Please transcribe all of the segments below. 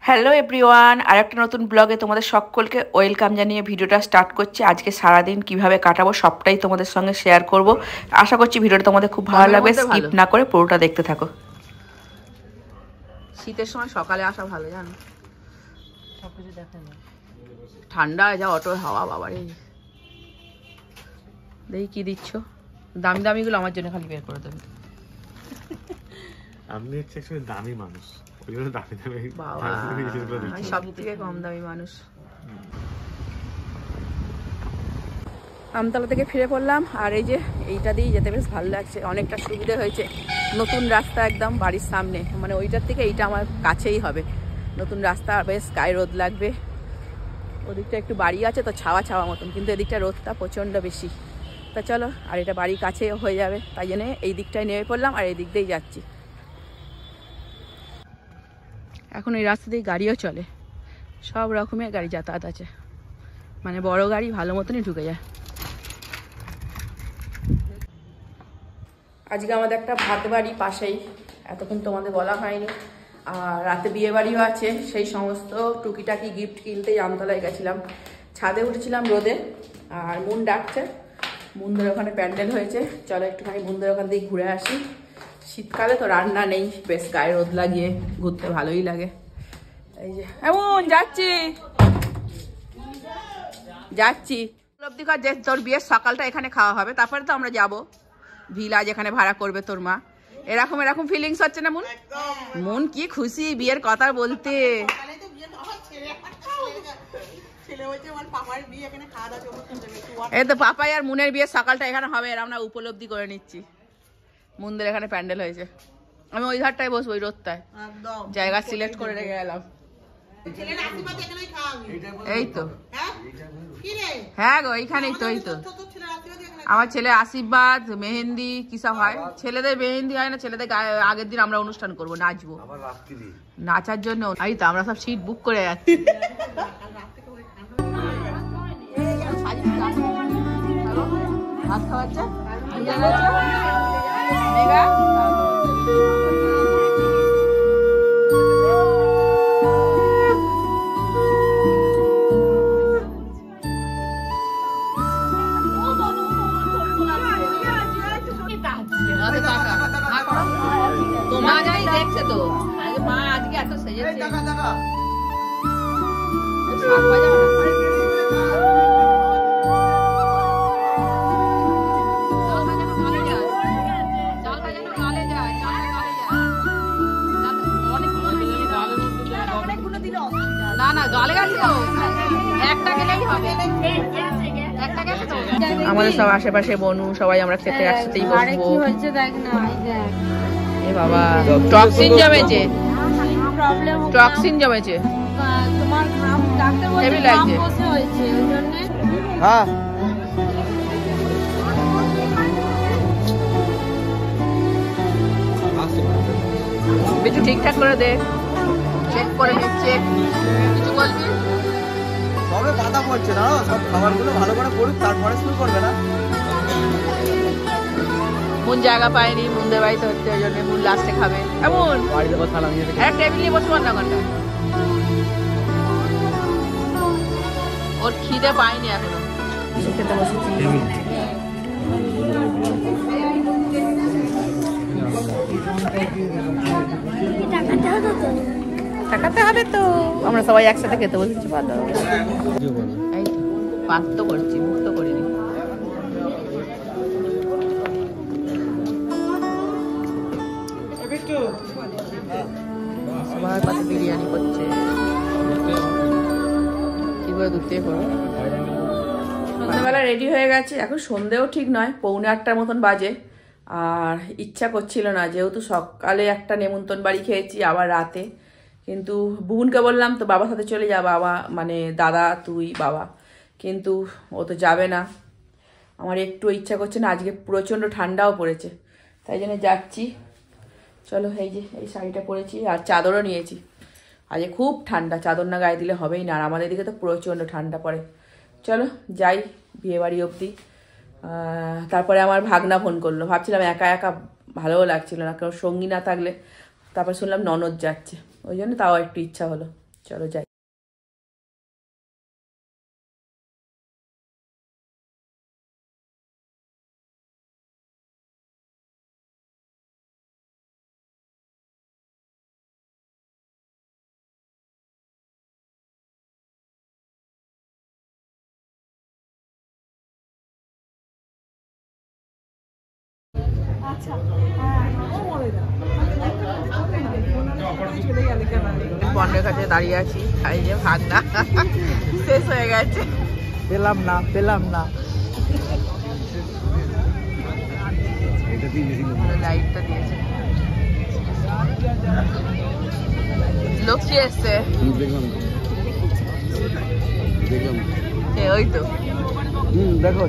Hello everyone, আর একটা নতুন ব্লগে তোমাদের সকলকে ওয়েলকাম জানিয়ে ভিডিওটা স্টার্ট করছি। আজকে সারাদিন কিভাবে কাটাবো সবটাই তোমাদের সঙ্গে শেয়ার করব। আশা করছি ভিডিওটা তোমাদের খুব ভালো লাগবে, স্কিপ না করে পুরোটা দেখতে থাকো। শীতের সময় সকালে আসা ভালো, জানো, সবকিছু দেখা যায়, ঠান্ডা যা অটোর হাওয়া, বাবারে। দেখি কি দিচ্ছ, দামি দামিগুলো আমার জন্য খালি বের করে দেবে। আপনি হচ্ছে দামি মানুষ, সব থেকে কম দামি মানুষ। আমতলা থেকে ফিরে পড়লাম, আর এই যে এইটা দিয়ে যেতে বেশ ভালো লাগছে, অনেকটা সুবিধা হয়েছে। নতুন রাস্তা একদম বাড়ির সামনে, মানে ওইটার থেকে এইটা আমার কাছেই হবে। নতুন রাস্তা, বেশ গায়ে রোদ লাগবে। ওদিকটা একটু বাড়ি আছে তো ছাওয়া ছাওয়া মতন, কিন্তু এদিকটা রোদটা প্রচণ্ড বেশি। তা চলো, আর এটা বাড়ির কাছেই হয়ে যাবে, তাই জন্য এই দিকটায় নেমে পড়লাম আর এই দিক দিয়েই যাচ্ছি। এখন এই রাস্তা দিয়ে গাড়িও চলে, সব রকমের গাড়ি যাতায়াত আছে, মানে বড় গাড়ি ভালো মতনই ঢুকে যায়। আজকে আমাদের একটা ভাত বাড়ি পাশেই, এতক্ষণ তোমাদের বলা হয়নি। আর রাতে বিয়ে বাড়িও আছে, সেই সমস্ত টুকিটাকি গিফট কিনতেই আমতলায় গেছিলাম। ছাদে উঠেছিলাম রোদে, আর মুন ডাকছে, মুনদের ওখানে প্যান্ডেল হয়েছে, চলো একটুখানি মুনদের ওখান দিয়ে ঘুরে আসি। শীতকালে তো রান্না নেই, বেশ গায়ে রোদ লাগিয়ে ঘুরতে ভালোই লাগে। এই যে এমন যাচ্ছি যাচ্ছি উপলব্ধি কর যে তোর বিয়ের সকালটা এখানে খাওয়া হবে, তারপরে তো আমরা যাব ভিলা যেখানে ভাড়া করবে তোর মা। এরকম এরকম ফিলিংস হচ্ছে না মুন? মন কি খুশি বিয়ের কথা বলতে। এই তো পাপাই আর মুনের বিয়ের সকালটা এখানে হবে, এর আমরা উপলব্ধি করে নিচ্ছি। মুনদের এখানে প্যান্ডেল হয়েছে, আমি ওই ধারটায় বসবো, ওই রোদটায় জায়গা সিলেক্ট করে রেখে গেলাম। এই তো, হ্যাঁ গো এইখানেই তো। এই তো আমার ছেলে আশীর্বাদ, মেহেন্দি কি সব হয়। ছেলেদের মেহেন্দি হয় না, ছেলেদের আগের দিন আমরা অনুষ্ঠান করবো, নাচবো, নাচার জন্য। এই তো আমরা সব সিট বুক করে যাচ্ছি। ভাত খাওয়াচ্ছে মা, যাই দেখছে তো মা আজকে এত সেজেছে। না না গালে গেছে তো, একটা গেলেই হবে। আমাদের সব আশেপাশে বনু, সবাই আমরা খেতে একসাথেই বসবো। এ বাবা, টক্সিন জমেছে, টক্সিন জমেছে, হেভি লাগছে। হ্যাঁ একটু ঠিকঠাক করে দে, চেক করে নিচ্ছে। কিছু বলবি? সবে পাতা পড়ছে না, সব খাবারগুলো ভালো করে পড়ুক, তারপরে শুরু করবে না। মুন জায়গা পায়নি, মুনদের বাড়িতে হচ্ছে, ওই জন্য মুন লাস্টে খাবে। এমন বাড়িতে বসে খালাম, একটা টেবিল নিয়ে বসবো না ঘন্টা। ওর খিদে পায়নি এখনো, খেতে বসেছি। টাকাতে হবে তো, আমরা সবাই একসাথে খেতে বসেছি। ভালো এই তো পাত তো করছি, মুক্ত করিনি। সবার পাশে বিরিয়ানি করছে, কি করে দুধ দিয়ে করবো। সন্ধ্যাবেলা রেডি হয়ে গেছে, এখন সন্ধেও ঠিক নয়, 7:45 মতন বাজে। আর ইচ্ছা করছিল না, যেহেতু সকালে একটা নেমন্তন্ন বাড়ি খেয়েছি, আবার রাতে। কিন্তু বুনকে বললাম তো বাবার সাথে চলে যা, বাবা মানে দাদা তুই বাবা, কিন্তু ও তো যাবে না। আমার একটু ইচ্ছা করছে না, আজকে প্রচণ্ড ঠান্ডাও পড়েছে, তাই জন্য যাচ্ছি। চলো, এই যে এই শাড়িটা পরেছি, আর চাদরও নিয়েছি। আজকে খুব ঠান্ডা, চাদর না গায়ে দিলে হবেই না, আর আমাদের দিকে তো প্রচণ্ড ঠান্ডা পড়ে। চলো যাই বিয়ে বাড়ি অবধি। তারপরে আমার ভাগনা ফোন করলো, ভাবছিলাম একা একা ভালোও লাগছিল না, কারণ সঙ্গী না থাকলে। তারপর শুনলাম ননদ যাচ্ছে, ওই জন্য তাও একটু ইচ্ছা হলো, চলো যাই। বন্ডের কাছে দাঁড়িয়ে আছি, খাই যে ভাত না শেষ হয়ে গেছে, পেলাম না লাইটটা দিয়েছে। লক্ষ্মী এসছে, ওই তো দেখো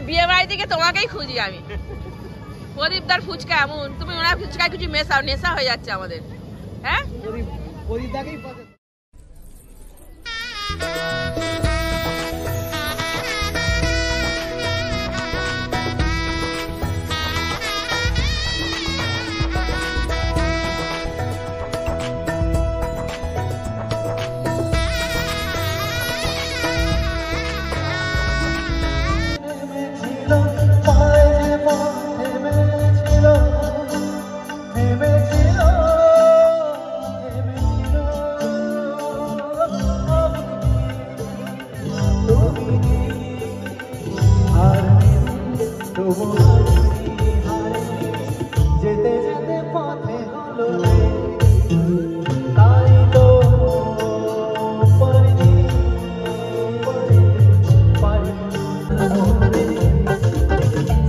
বিয়ে বাড়ি থেকে তোমাকেই খুঁজি আমি। প্রদীপদার ফুচকা এমন, তুমি ওনার ফুচকায় কিছু মেশাও, নেশা হয়ে যাচ্ছে আমাদের। হ্যাঁ যেতে যেতে পথে হলো তাই তো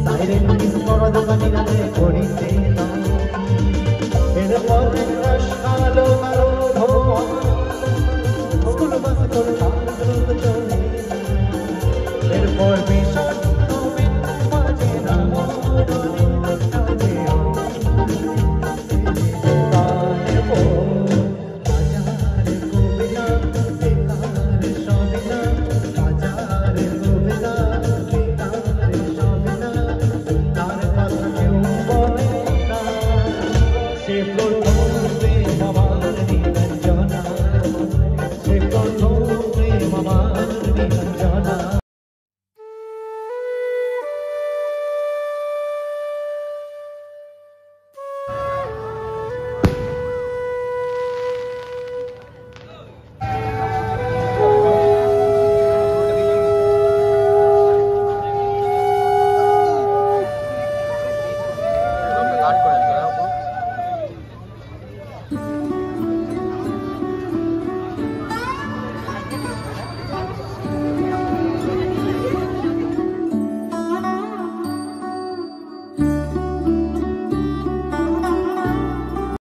সাইরেন কিস করো দোকানি রাতে করিতে না এরপর রস কালো কালো ধোয়া স্কুল বাস করে চলে এরপর বিশাল মাঝে নামো She